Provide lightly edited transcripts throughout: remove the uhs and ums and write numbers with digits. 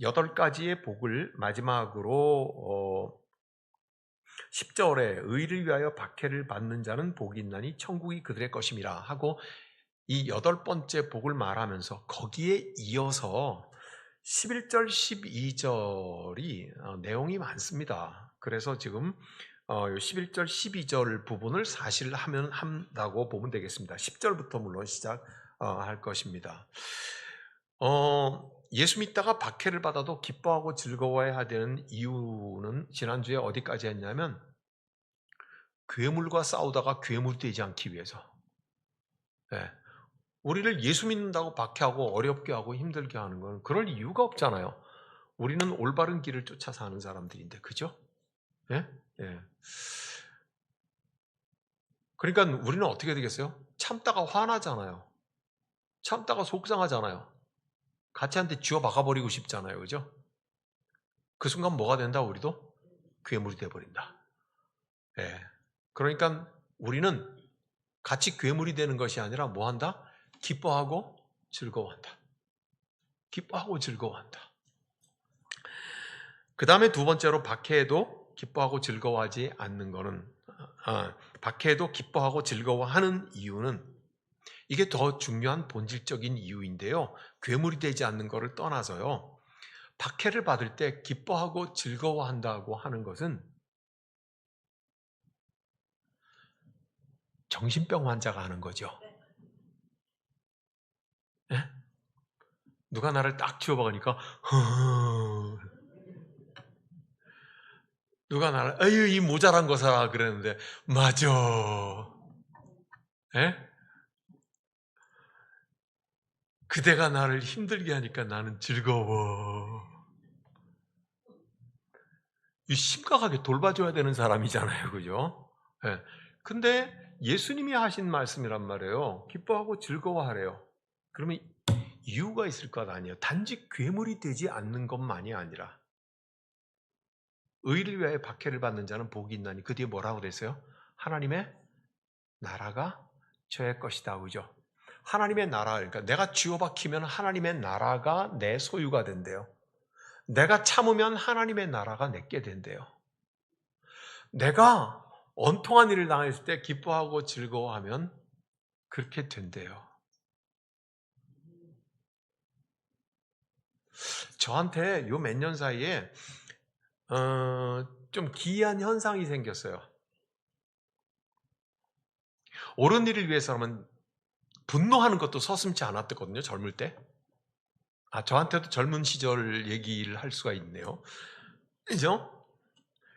8가지의 복을 마지막으로 10절에 의를 위하여 박해를 받는 자는 복이 있나니 천국이 그들의 것임이라 하고 이 8번째 복을 말하면서 거기에 이어서 11절, 12절이 내용이 많습니다. 그래서 지금 11절, 12절 부분을 사실 한다고 보면 되겠습니다. 10절부터 물론 시작할 것입니다. 예수 믿다가 박해를 받아도 기뻐하고 즐거워해야 되는 이유는 지난주에 어디까지 했냐면 괴물과 싸우다가 괴물이 되지 않기 위해서. 네. 우리를 예수 믿는다고 박해하고 어렵게 하고 힘들게 하는 건 그럴 이유가 없잖아요. 우리는 올바른 길을 쫓아 사는 사람들인데, 그죠? 예? 예. 그러니까 우리는 어떻게 되겠어요? 참다가 화나잖아요. 참다가 속상하잖아요. 같이 한테 쥐어 박아버리고 싶잖아요. 그죠? 그 순간 뭐가 된다? 우리도 괴물이 돼버린다. 예. 그러니까 우리는 같이 괴물이 되는 것이 아니라 뭐 한다? 기뻐하고 즐거워한다. 기뻐하고 즐거워한다. 그 다음에 두 번째로 박해에도 기뻐하고 즐거워하지 않는 거는 박해에도 기뻐하고 즐거워하는 이유는 이게 더 중요한 본질적인 이유인데요. 괴물이 되지 않는 것을 떠나서요. 박해를 받을 때 기뻐하고 즐거워한다고 하는 것은 정신병 환자가 하는 거죠. 네? 누가 나를 딱 쥐어박으니까 누가 나를 아유 이 모자란 거 사라 그랬는데 맞아. 네? 그대가 나를 힘들게 하니까 나는 즐거워. 이 심각하게 돌봐줘야 되는 사람이잖아요. 그죠? 네. 근데 예수님이 하신 말씀이란 말이에요. 기뻐하고 즐거워하래요. 그러면 이유가 있을 것 아니에요. 단지 괴물이 되지 않는 것만이 아니라 의를 위하여 박해를 받는 자는 복이 있나니 그 뒤에 뭐라고 그랬어요? 하나님의 나라가 저의 것이다. 그죠? 하나님의 나라, 그러니까 내가 쥐어박히면 하나님의 나라가 내 소유가 된대요. 내가 참으면 하나님의 나라가 내게 된대요. 내가 원통한 일을 당했을 때 기뻐하고 즐거워하면 그렇게 된대요. 저한테 요 몇 년 사이에 좀 기이한 현상이 생겼어요. 옳은 일을 위해서라면 분노하는 것도 서슴지 않았거든요. 젊을 때. 저한테도 젊은 시절 얘기를 할 수가 있네요. 그죠?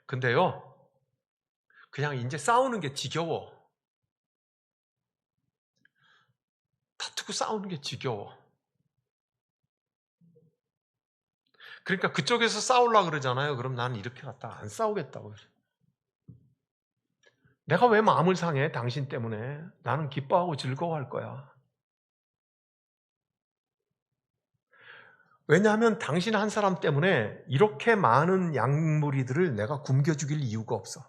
근데요. 그냥 이제 싸우는 게 지겨워. 다투고 싸우는 게 지겨워. 그러니까 그쪽에서 싸우려고 그러잖아요. 그럼 나는 이렇게 갖다 안 싸우겠다고. 내가 왜 마음을 상해? 당신 때문에. 나는 기뻐하고 즐거워할 거야. 왜냐하면 당신 한 사람 때문에 이렇게 많은 양무리들을 내가 굶겨 죽일 이유가 없어.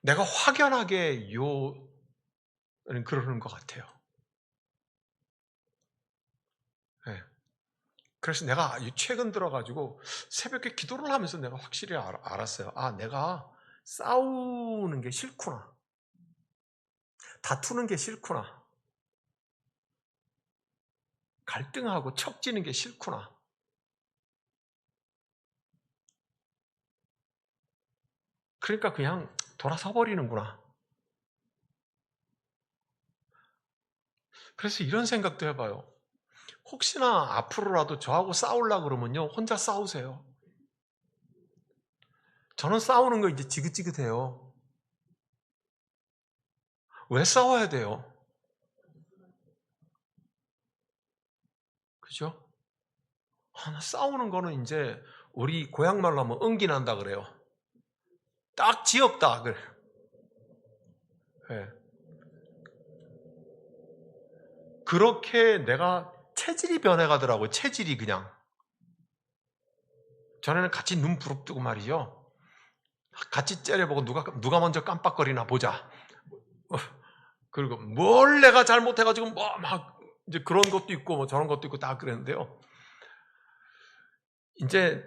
내가 확연하게 그러는 것 같아요. 네. 그래서 내가 최근 들어가지고 새벽에 기도를 하면서 내가 확실히 알았어요. 내가 싸우는 게 싫구나. 다투는 게 싫구나. 갈등하고 척지는 게 싫구나. 그러니까 그냥 돌아서 버리는구나. 그래서 이런 생각도 해봐요. 혹시나 앞으로라도 저하고 싸우려고 그러면요. 혼자 싸우세요. 저는 싸우는 거 이제 지긋지긋해요. 왜 싸워야 돼요? 그죠? 나 싸우는 거는 이제 우리 고향 말로 하면 응기난다 그래요. 딱 지없다 그래. 네. 그렇게 내가 체질이 변해가더라고요. 체질이 그냥. 전에는 같이 눈 부릅뜨고 말이죠. 같이 째려보고 누가 먼저 깜빡거리나 보자. 그리고 뭘 내가 잘못해가지고 막 이제 그런 것도 있고 뭐 저런 것도 있고 다 그랬는데요. 이제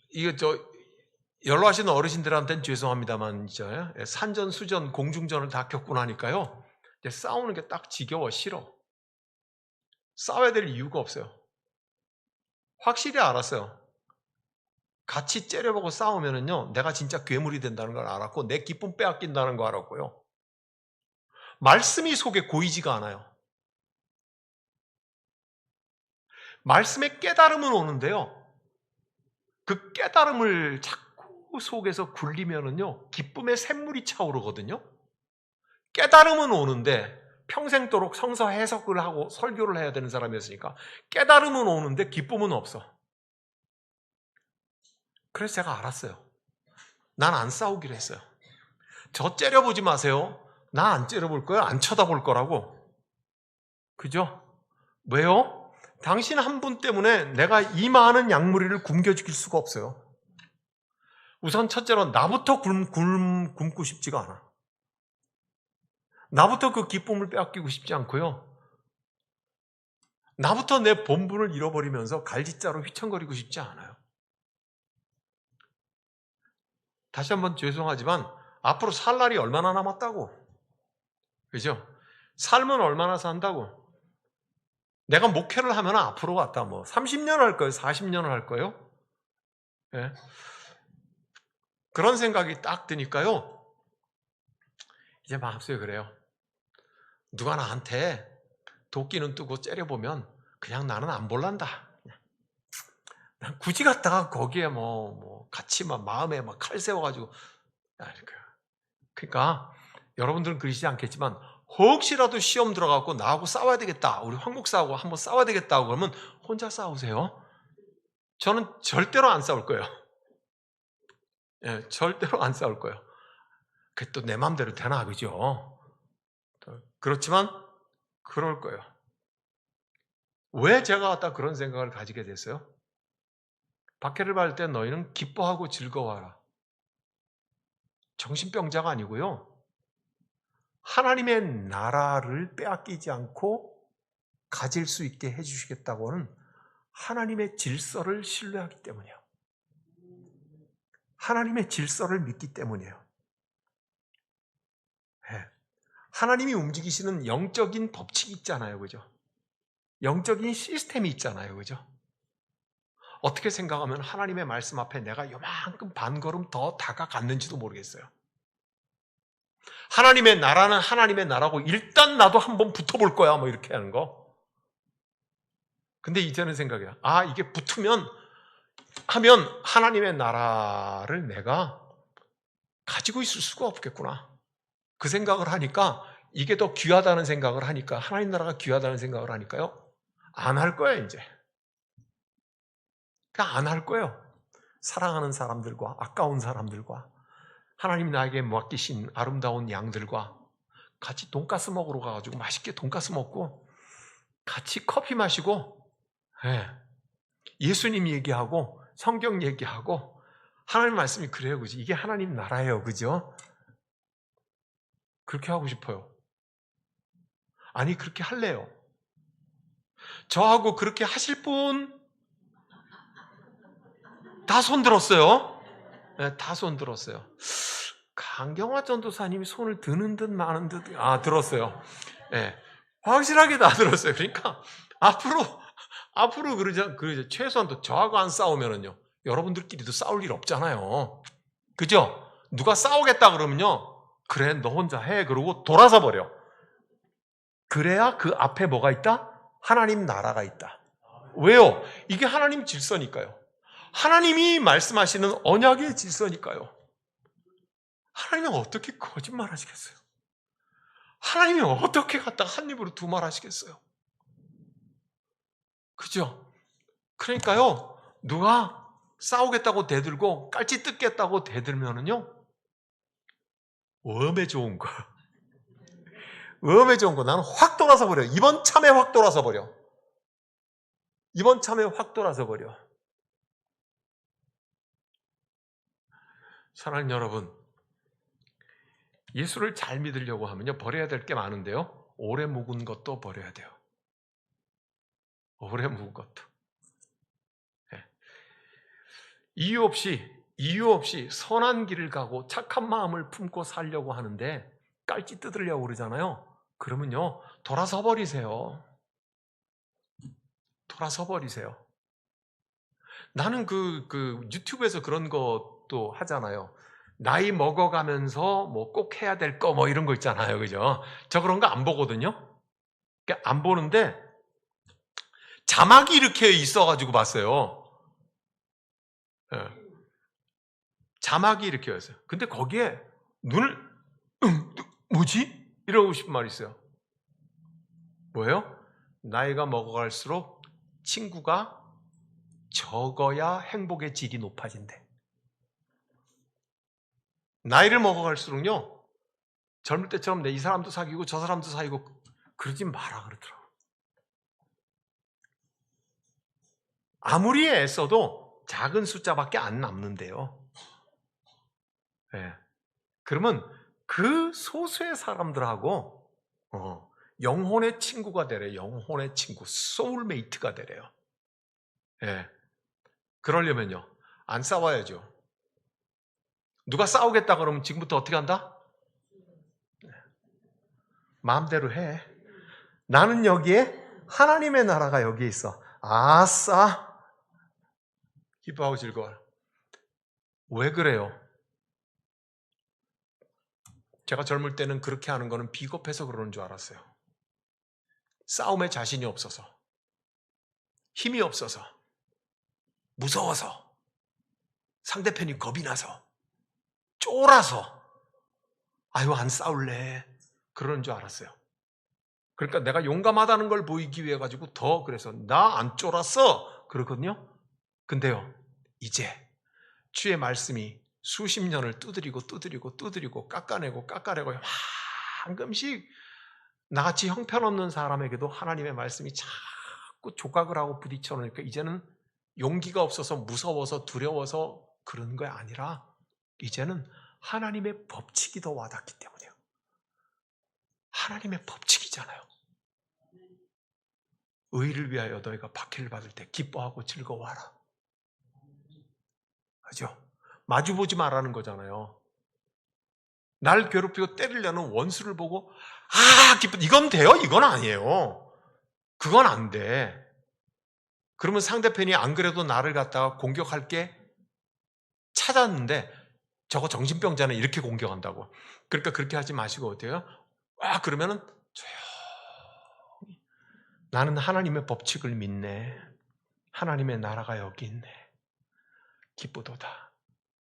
이거 연로하시는 어르신들한테는 죄송합니다만 이제 산전수전 공중전을 다 겪고 나니까요. 이제 싸우는 게 딱 지겨워 싫어. 싸워야 될 이유가 없어요. 확실히 알았어요. 같이 째려보고 싸우면은요, 내가 진짜 괴물이 된다는 걸 알았고, 내 기쁨 빼앗긴다는 거 알았고요. 말씀이 속에 고이지가 않아요. 말씀의 깨달음은 오는데요. 그 깨달음을 자꾸 속에서 굴리면은요, 기쁨의 샘물이 차오르거든요. 깨달음은 오는데, 평생도록 성서 해석을 하고 설교를 해야 되는 사람이었으니까, 깨달음은 오는데 기쁨은 없어. 그래서 제가 알았어요. 난 안 싸우기로 했어요. 저 째려보지 마세요. 나 안 째려볼 거야. 안 쳐다볼 거라고. 그죠? 왜요? 당신 한 분 때문에 내가 이 많은 양무리를 굶겨죽일 수가 없어요. 우선 첫째로 나부터 굶고 싶지가 않아. 나부터 그 기쁨을 빼앗기고 싶지 않고요. 나부터 내 본분을 잃어버리면서 갈짓자로 휘청거리고 싶지 않아요. 다시 한번 죄송하지만 앞으로 살 날이 얼마나 남았다고. 그죠? 삶은 얼마나 산다고. 내가 목회를 하면 앞으로 갔다 30년 할 거예요? 40년 할 거예요? 예. 그런 생각이 딱 드니까요. 이제 마음속에 그래요. 누가 나한테 도끼는 뜨고 째려보면 그냥 나는 안 볼란다. 난 굳이 갔다가 거기에 같이 마음에 칼 세워가지고. 그러니까 여러분들은 그러시지 않겠지만 혹시라도 시험 들어가고 나하고 싸워야 되겠다. 우리 황 목사하고 한번 싸워야 되겠다. 그러면 혼자 싸우세요. 저는 절대로 안 싸울 거예요. 예, 절대로 안 싸울 거예요. 그게 또 내 마음대로 되나, 그죠? 그렇지만 그럴 거예요. 왜 제가 갖다 그런 생각을 가지게 됐어요? 박해를 받을 때 너희는 기뻐하고 즐거워하라. 정신병자가 아니고요. 하나님의 나라를 빼앗기지 않고 가질 수 있게 해주시겠다고는 하나님의 질서를 신뢰하기 때문이에요. 하나님의 질서를 믿기 때문이에요. 네. 하나님이 움직이시는 영적인 법칙이 있잖아요. 그죠? 영적인 시스템이 있잖아요. 그죠? 어떻게 생각하면 하나님의 말씀 앞에 내가 요만큼 반걸음 더 다가갔는지도 모르겠어요. 하나님의 나라는 하나님의 나라고 일단 나도 한번 붙어볼 거야. 이렇게 하는 거. 근데 이제는 생각이야. 이게 붙으면 하면 하나님의 나라를 내가 가지고 있을 수가 없겠구나. 그 생각을 하니까 이게 더 귀하다는 생각을 하니까 하나님 나라가 귀하다는 생각을 하니까요. 안 할 거예요, 이제. 그냥 안 할 거예요. 사랑하는 사람들과 아까운 사람들과 하나님이 나에게 맡기신 아름다운 양들과 같이 돈가스 먹으러 가가지고 맛있게 돈가스 먹고 같이 커피 마시고 예수님 얘기하고 성경 얘기하고 하나님 말씀이 그래요. 그죠? 이게 하나님 나라예요. 그죠? 그렇게 하고 싶어요. 아니 그렇게 할래요. 저하고 그렇게 하실 분 다 손 들었어요. 네, 다 손 들었어요. 강경화 전도사님이 손을 드는 듯 마는 듯 들었어요. 네, 확실하게 다 들었어요. 그러니까 앞으로 그러죠. 최소한 또 저하고 안 싸우면은요. 여러분들끼리도 싸울 일 없잖아요. 그죠? 누가 싸우겠다 그러면요. 그래 너 혼자 해. 그러고 돌아서 버려. 그래야 그 앞에 뭐가 있다? 하나님 나라가 있다. 왜요? 이게 하나님 질서니까요. 하나님이 말씀하시는 언약의 질서니까요. 하나님이 어떻게 거짓말 하시겠어요? 하나님이 어떻게 갖다가 한 입으로 두 말 하시겠어요? 그죠? 그러니까요, 누가 싸우겠다고 대들고 깔치 뜯겠다고 대들면은요, 웜에 좋은 거. 웜에 좋은 거. 나는 확 돌아서 버려. 이번 참에 확 돌아서 버려. 이번 참에 확 돌아서 버려. 사랑하는 여러분, 예수를 잘 믿으려고 하면요, 버려야 될 게 많은데요, 오래 묵은 것도 버려야 돼요. 오래 묵은 것도. 이유 없이 선한 길을 가고 착한 마음을 품고 살려고 하는데 깔찌 뜯으려고 그러잖아요. 그러면요, 돌아서 버리세요. 돌아서 버리세요. 나는 유튜브에서 그런 것도 하잖아요. 나이 먹어가면서 뭐 꼭 해야 될 거 뭐 이런 거 있잖아요. 그죠? 저 그런 거 안 보거든요. 그러니까 안 보는데 자막이 이렇게 있어가지고 봤어요. 예. 자막이 이렇게 왔어요. 근데 거기에 눈을 뭐지? 이러고 싶은 말이 있어요. 뭐예요? 나이가 먹어갈수록 친구가 적어야 행복의 질이 높아진대. 나이를 먹어갈수록요, 젊을 때처럼 이 사람도 사귀고 저 사람도 사귀고 그러지 마라 그러더라고. 아무리 애써도 작은 숫자밖에 안 남는데요. 네. 그러면 그 소수의 사람들하고 영혼의 친구가 되래요. 영혼의 친구, 소울메이트가 되래요. 네. 그러려면요, 안 싸워야죠. 누가 싸우겠다 그러면 지금부터 어떻게 한다? 마음대로 해. 나는 여기에 하나님의 나라가 여기에 있어. 아싸! 기뻐하고 즐거워요. 왜 그래요? 제가 젊을 때는 그렇게 하는 거는 비겁해서 그러는 줄 알았어요. 싸움에 자신이 없어서, 힘이 없어서, 무서워서, 상대편이 겁이 나서, 쫄아서 아유 안 싸울래 그러는 줄 알았어요. 그러니까 내가 용감하다는 걸 보이기 위해 가지고 더 그래서 나 안 쫄았어 그러거든요. 근데요, 이제 주의 말씀이 수십 년을 두드리고 깎아내고 한금씩 나같이 형편없는 사람에게도 하나님의 말씀이 자꾸 조각을 하고 부딪혀 놓으니까 이제는 용기가 없어서 무서워서 두려워서 그런 게 아니라 이제는 하나님의 법칙이 더 와닿기 때문이에요. 하나님의 법칙이잖아요. 의를 위하여 너희가 박해를 받을 때 기뻐하고 즐거워하라. 그죠? 마주보지 말라는 거잖아요. 날 괴롭히고 때리려는 원수를 보고 기뻐. 이건 돼요? 이건 아니에요. 그건 안 돼. 그러면 상대편이 안 그래도 나를 갖다가 공격할 게 찾았는데 저거 정신병자는 이렇게 공격한다고. 그러니까 그렇게 하지 마시고 어때요? 그러면은 조용히 나는 하나님의 법칙을 믿네. 하나님의 나라가 여기 있네. 기쁘도다.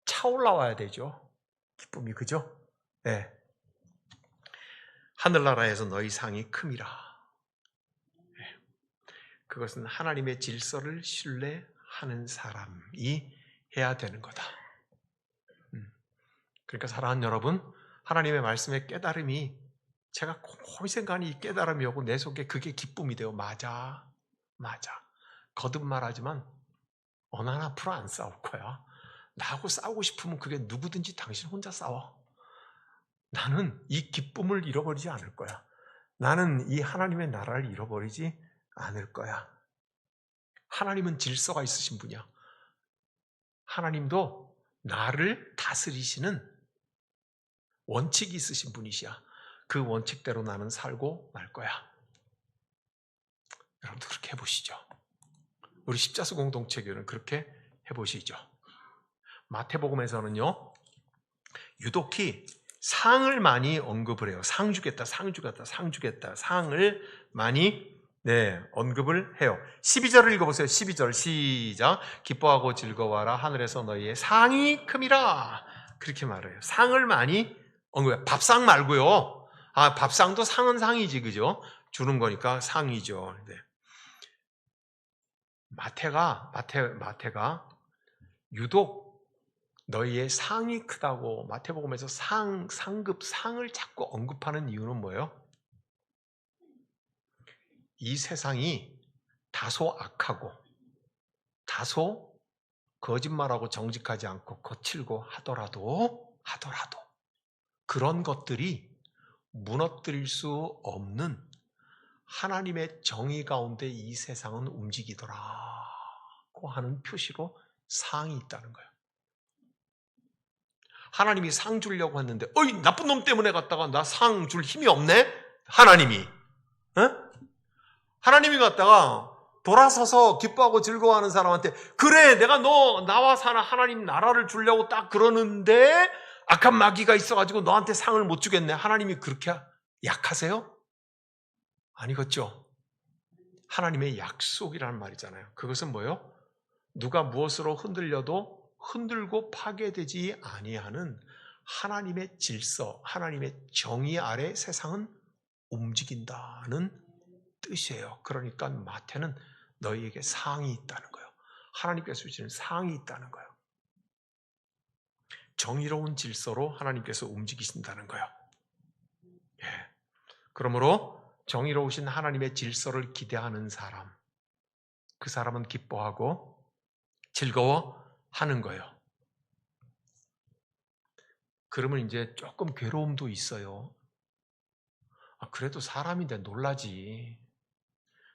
차올라와야 되죠. 기쁨이, 그죠? 네. 하늘나라에서 너희 상이 큼이라. 네. 그것은 하나님의 질서를 신뢰하는 사람이 해야 되는 거다. 그러니까 사랑하는 여러분, 하나님의 말씀의 깨달음이 제가 곰곰이 생각하는 이 깨달음이 오고 내 속에 그게 기쁨이 돼요. 맞아. 거듭말하지만 난 앞으로 안 싸울 거야. 나하고 싸우고 싶으면 그게 누구든지 당신 혼자 싸워. 나는 이 기쁨을 잃어버리지 않을 거야. 나는 이 하나님의 나라를 잃어버리지 않을 거야. 하나님은 질서가 있으신 분이야. 하나님도 나를 다스리시는 원칙이 있으신 분이시야. 그 원칙대로 나는 살고 말 거야. 여러분도 그렇게 해보시죠. 우리 십자수 공동체교는 그렇게 해보시죠. 마태복음에서는요, 유독히 상을 많이 언급을 해요. 상 주겠다. 상을 많이 언급을 해요. 12절을 읽어보세요. 12절 시작. 기뻐하고 즐거워하라. 하늘에서 너희의 상이 큼이라. 그렇게 말해요. 상을 많이 언급해요. 밥상 말고요. 밥상도 상은 상이지, 그죠? 주는 거니까 상이죠. 마태가 유독 너희의 상이 크다고 마태복음에서 상급, 상을 자꾸 언급하는 이유는 뭐예요? 이 세상이 다소 악하고 다소 거짓말하고 정직하지 않고 거칠고 하더라도 그런 것들이 무너뜨릴 수 없는 하나님의 정의 가운데 이 세상은 움직이더라고 하는 표시로 상이 있다는 거예요. 하나님이 상 주려고 했는데 어이 나쁜 놈 때문에 갔다가 나 상 줄 힘이 없네? 하나님이 하나님이 갔다가 돌아서서 기뻐하고 즐거워하는 사람한테 그래 내가 너 나와 사는 하나님 나라를 주려고 딱 그러는데 악한 마귀가 있어가지고 너한테 상을 못 주겠네. 하나님이 그렇게 약하세요? 아니겠죠. 하나님의 약속이라는 말이잖아요. 그것은 뭐예요? 누가 무엇으로 흔들려도 흔들고 파괴되지 아니하는 하나님의 질서, 하나님의 정의 아래 세상은 움직인다는 뜻이에요. 그러니까 마태는 너희에게 상이 있다는 거예요. 하나님께서 주시는 상이 있다는 거예요. 정의로운 질서로 하나님께서 움직이신다는 거예요. 예. 그러므로 정의로우신 하나님의 질서를 기대하는 사람, 그 사람은 기뻐하고 즐거워하는 거예요. 그러면 이제 조금 괴로움도 있어요. 그래도 사람인데 놀라지.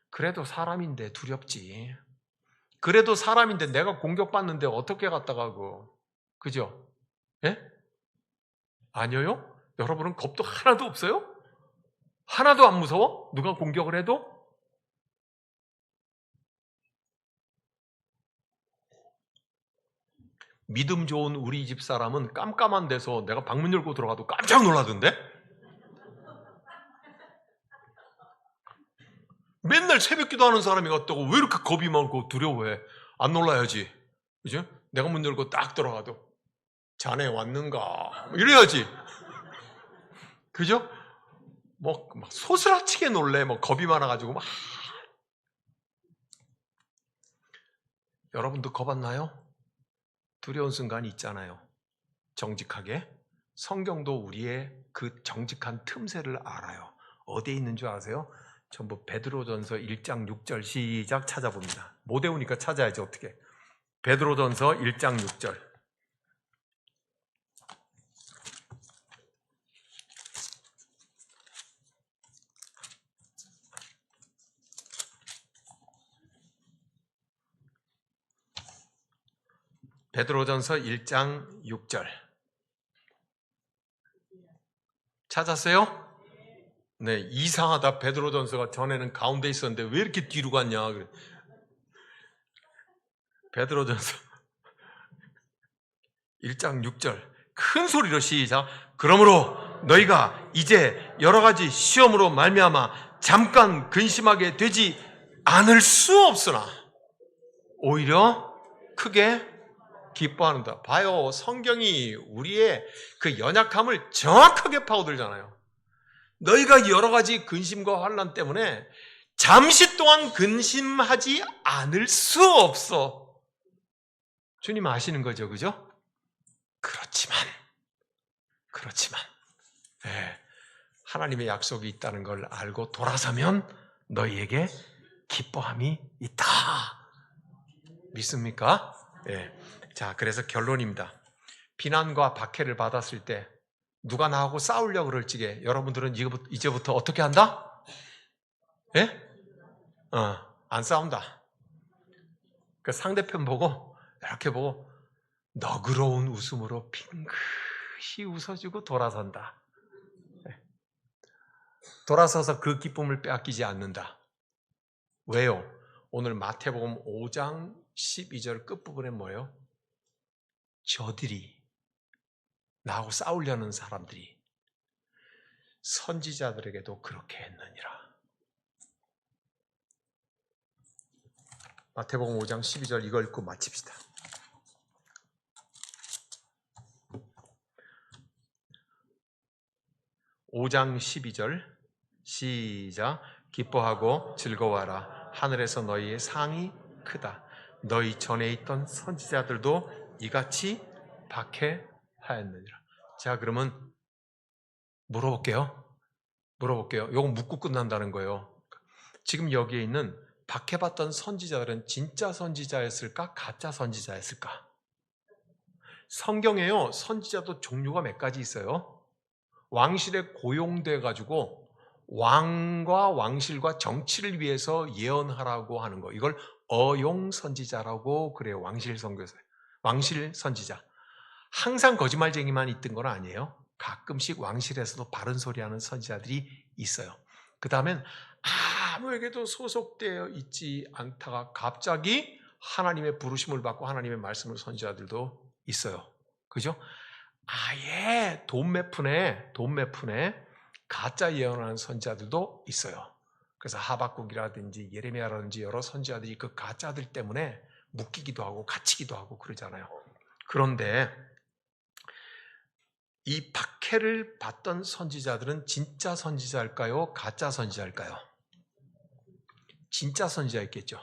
그래도 사람인데 두렵지. 그래도 사람인데 내가 공격받는데 어떻게 갔다가 그죠? 예? 아니에요? 여러분은 겁도 하나도 없어요? 하나도 안 무서워? 누가 공격을 해도? 믿음 좋은 우리 집 사람은 깜깜한 데서 내가 방문 열고 들어가도 깜짝 놀라던데? 맨날 새벽 기도하는 사람이 같다고 왜 이렇게 겁이 많고 두려워해? 안 놀라야지. 그죠? 내가 문 열고 딱 들어가도 자네 왔는가? 이래야지. 그죠? 막 소스라치게 놀래. 겁이 많아가지고 막. 여러분도 겁 안 나요? 두려운 순간이 있잖아요. 정직하게. 성경도 우리의 그 정직한 틈새를 알아요. 어디에 있는 줄 아세요? 전부 베드로전서 1장 6절 시작 찾아봅니다. 못 외우니까 찾아야지 어떻게. 베드로전서 1장 6절. 베드로전서 1장 6절. 찾았어요? 네, 이상하다. 베드로전서가 전에는 가운데 있었는데 왜 이렇게 뒤로 갔냐. 베드로전서 1장 6절. 큰 소리로 시작. 그러므로 너희가 이제 여러 가지 시험으로 말미암아 잠깐 근심하게 되지 않을 수 없으나 오히려 크게 기뻐하는다. 봐요. 성경이 우리의 그 연약함을 정확하게 파고들잖아요. 너희가 여러 가지 근심과 환난 때문에 잠시 동안 근심하지 않을 수 없어. 주님 아시는 거죠, 그죠? 그렇지만 네, 하나님의 약속이 있다는 걸 알고 돌아서면 너희에게 기뻐함이 있다. 믿습니까? 네. 자, 그래서 결론입니다. 비난과 박해를 받았을 때 누가 나하고 싸우려고 그럴지게 여러분들은 이제부터 어떻게 한다? 예? 안 싸운다. 그 상대편 보고 이렇게 보고 너그러운 웃음으로 빙긋이 웃어주고 돌아선다. 돌아서서 그 기쁨을 빼앗기지 않는다. 왜요? 오늘 마태복음 5장 12절 끝부분에 뭐예요? 저들이 나하고 싸우려는 사람들이 선지자들에게도 그렇게 했느니라. 마태복음 5장 12절 이거 읽고 마칩시다. (5장 12절) 시작. 기뻐하고 즐거워하라. 하늘에서 너희의 상이 크다. 너희 전에 있던 선지자들도 이같이 박해하였느니라. 자, 그러면 물어볼게요. 요거 묻고 끝난다는 거예요. 지금 여기에 있는 박해받던 선지자들은 진짜 선지자였을까? 가짜 선지자였을까? 성경에요, 선지자도 종류가 몇 가지 있어요. 왕실에 고용돼 가지고 왕과 왕실과 정치를 위해서 예언하라고 하는 거, 이걸 어용 선지자라고 그래요. 왕실 선교사에. 왕실 선지자. 항상 거짓말쟁이만 있던 건 아니에요. 가끔씩 왕실에서도 바른 소리하는 선지자들이 있어요. 그 다음엔 아무에게도 소속되어 있지 않다가 갑자기 하나님의 부르심을 받고 하나님의 말씀을 선지자들도 있어요. 그죠? 아예 돈 몇 푼에 가짜 예언하는 선지자들도 있어요. 그래서 하박국이라든지 예레미야라든지 여러 선지자들이 그 가짜들 때문에 묶이기도 하고 갇히기도 하고 그러잖아요. 그런데 이 박해를 받던 선지자들은 진짜 선지자일까요? 가짜 선지자일까요? 진짜 선지자였겠죠.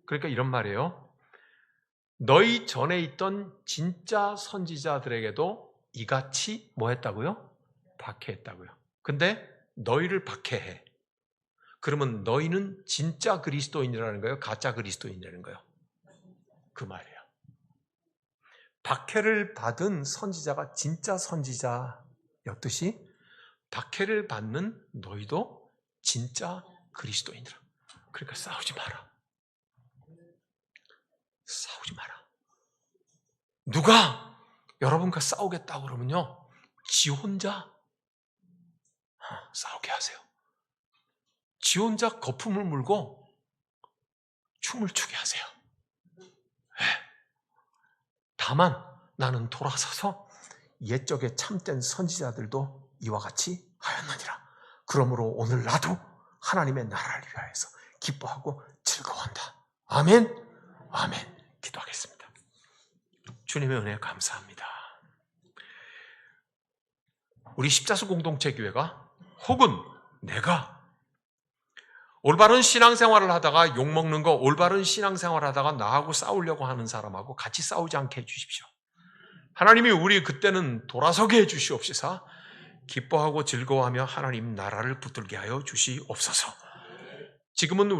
그러니까 이런 말이에요. 너희 전에 있던 진짜 선지자들에게도 이같이 뭐 했다고요? 박해했다고요. 근데 너희를 박해해. 그러면 너희는 진짜 그리스도인이라는 거예요? 가짜 그리스도인이라는 거예요? 그 말이에요. 박해를 받은 선지자가 진짜 선지자였듯이 박해를 받는 너희도 진짜 그리스도인이라. 그러니까 싸우지 마라. 싸우지 마라. 누가 여러분과 싸우겠다고 그러면요, 지 혼자 싸우게 하세요. 지 혼자 거품을 물고 춤을 추게 하세요. 다만 나는 돌아서서 옛적에 참된 선지자들도 이와 같이 하였느니라. 그러므로 오늘 나도 하나님의 나라를 위하여서 기뻐하고 즐거워한다. 아멘. 아멘. 기도하겠습니다. 주님의 은혜 감사합니다. 우리 십자수 공동체 교회가 혹은 내가 올바른 신앙생활을 하다가 욕먹는 거, 올바른 신앙생활을 하다가 나하고 싸우려고 하는 사람하고 같이 싸우지 않게 해주십시오. 하나님이 우리 그때는 돌아서게 해주시옵시사 기뻐하고 즐거워하며 하나님 나라를 붙들게 하여 주시옵소서. 지금은